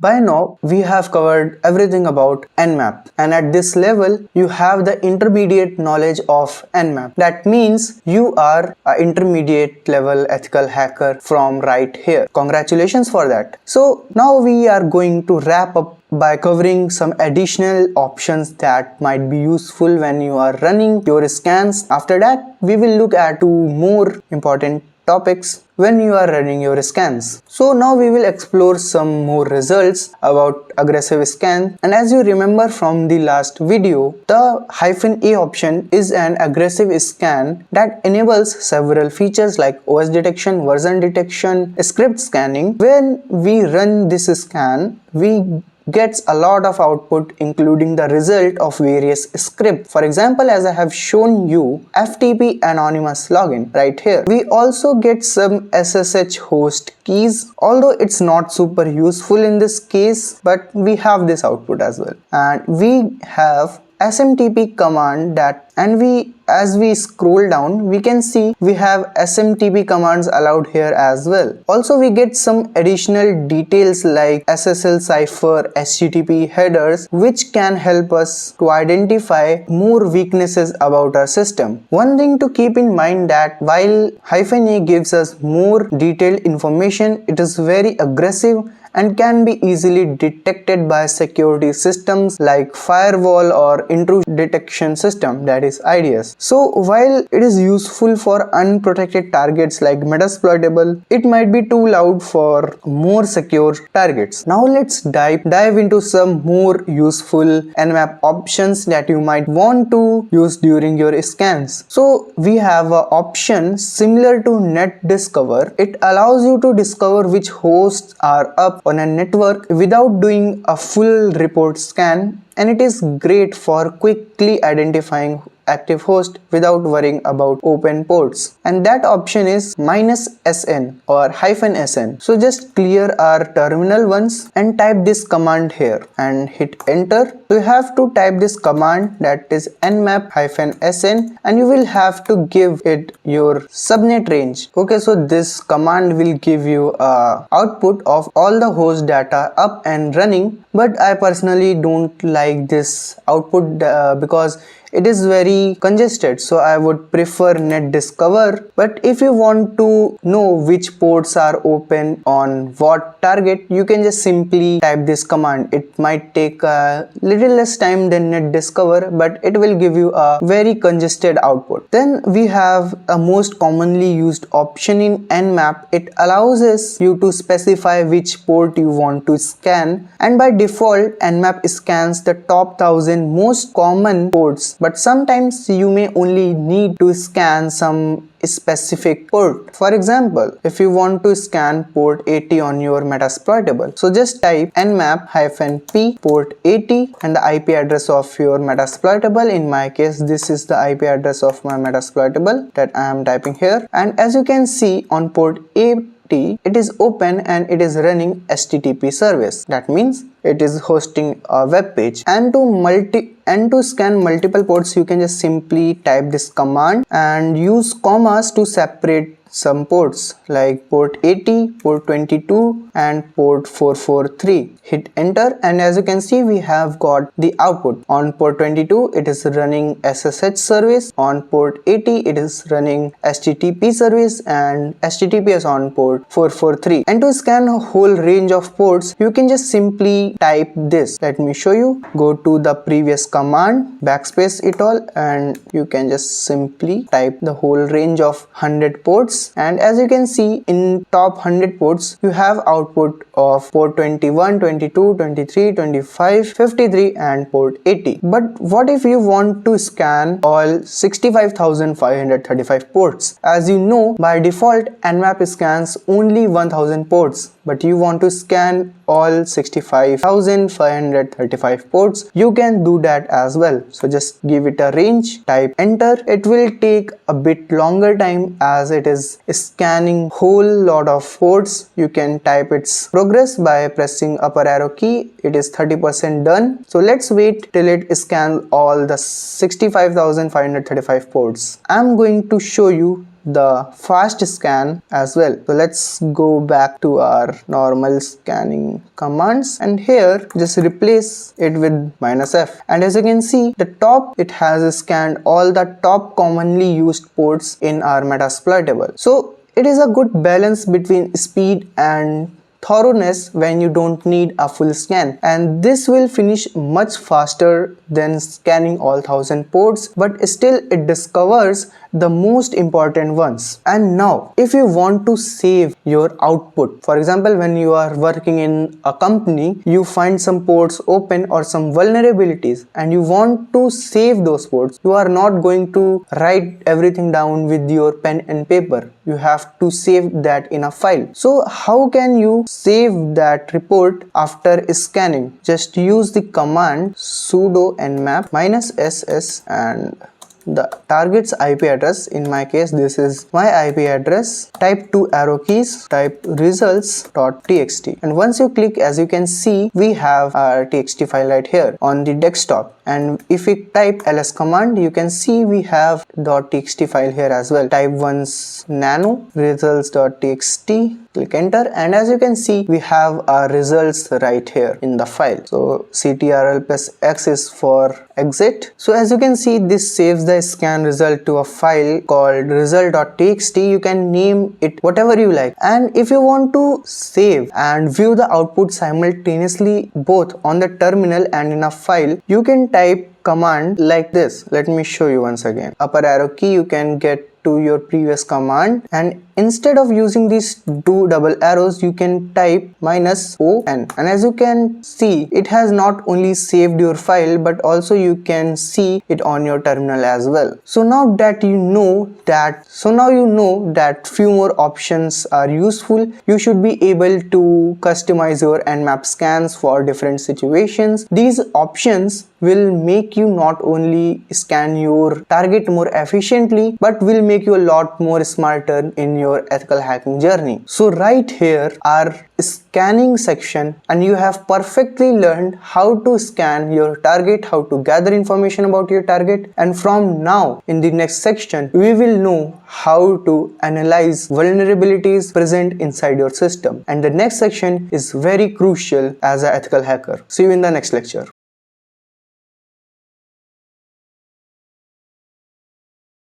By now, we have covered everything about Nmap, and at this level, you have the intermediate knowledge of Nmap. That means you are an intermediate level ethical hacker from right here. Congratulations for that. So now we are going to wrap up by covering some additional options that might be useful when you are running your scans. After that, we will look at two more important topics when you are running your scans. So now we will explore some more results about aggressive scan, and as you remember from the last video, the -A option is an aggressive scan that enables several features like OS detection, version detection, script scanning. When we run this scan, we gets a lot of output including the result of various scripts. For example, as I have shown you FTP anonymous login right here. We also get some SSH host keys, although it's not super useful in this case, but we have this output as well. And we have SMTP command as we scroll down, we can see we have SMTP commands allowed here as well. Also, we get some additional details like SSL cipher, HTTP headers, which can help us to identify more weaknesses about our system. One thing to keep in mind that while -A gives us more detailed information, it is very aggressive and can be easily detected by security systems like firewall or intrusion detection system, that is IDS. So while it is useful for unprotected targets like Metasploitable, it might be too loud for more secure targets. Now let's dive into some more useful Nmap options that you might want to use during your scans. So we have an option similar to Net Discover. It allows you to discover which hosts are up on a network without doing a full report scan, and it is great for quickly identifying active host without worrying about open ports, and that option is -SN or -SN. So just clear our terminal once and type this command here and hit enter. So you have to type this command, that is nmap -SN, and you will have to give it your subnet range. Okay, so this command will give you a output of all the host data up and running, but I personally don't like this output because it is very congested, so I would prefer Net Discover. But if you want to know which ports are open on what target, you can just simply type this command. It might take a little less time than Net Discover, but it will give you a very congested output. Then we have a most commonly used option in Nmap. It allows you to specify which port you want to scan, and by default Nmap scans the top 1000 most common ports, but sometimes you may only need to scan some specific port. For example, if you want to scan port 80 on your Metasploitable, so just type nmap -p port 80 and the IP address of your Metasploitable. In my case, this is the IP address of my Metasploitable that I am typing here, and as you can see on port 80 it is open and it is running HTTP service. That means it is hosting a web page. And to scan multiple ports, you can just simply type this command and use commas to separate some ports like port 80, port 22 and port 443. Hit enter, and as you can see we have got the output. On port 22 it is running SSH service, on port 80 it is running HTTP service, and HTTP is on port 443. And to scan a whole range of ports, you can just simply type this. Let me show you. Go to the previous command, backspace it all, and you can just simply type the whole range of 100 ports. And as you can see, in top 100 ports you have output of port 21, 22, 23, 25, 53 and port 80. But what if you want to scan all 65,535 ports? As you know, by default Nmap scans only 1000 ports, but you want to scan all 65,535 ports. You can do that as well. So just give it a range, type enter. It will take a bit longer time as it is scanning whole lot of ports. You can type its progress by pressing upper arrow key. It is 30% done. So let's wait till it scans all the 65,535 ports. I'm going to show you the fast scan as well. So let's go back to our normal scanning commands, and here just replace it with -f, and as you can see the top, it has scanned all the top commonly used ports in our metasploitable. So it is a good balance between speed and thoroughness when you don't need a full scan, and this will finish much faster than scanning all 1000 ports, but still it discovers the most important ones. And now if you want to save your output, for example when you are working in a company, you find some ports open or some vulnerabilities and you want to save those ports, you are not going to write everything down with your pen and paper, you have to save that in a file. So how can you save that report after scanning? Just use the command sudo nmap -ss and the target's IP address. In my case this is my IP address. Type 2 arrow keys, type results.txt, and once you click, as you can see, we have our txt file right here on the desktop. And if we type ls command, you can see we have .txt file here as well. Type once nano results.txt, click enter, and as you can see we have our results right here in the file. So ctrl plus x is for exit. So as you can see, this saves the scan result to a file called result.txt. You can name it whatever you like, and if you want to save and view the output simultaneously both on the terminal and in a file, you can type command like this. Let me show you once again. Upper arrow key, you can get to your previous command, and instead of using these two double arrows, you can type -o n, and as you can see, it has not only saved your file but also you can see it on your terminal as well. So now you know that few more options are useful. You should be able to customize your Nmap scans for different situations. These options will make you not only scan your target more efficiently but will make you a lot more smarter in your ethical hacking journey. So right here are scanning section, and you have perfectly learned how to scan your target, how to gather information about your target, and from now in the next section we will know how to analyze vulnerabilities present inside your system, and the next section is very crucial as an ethical hacker. See you in the next lecture.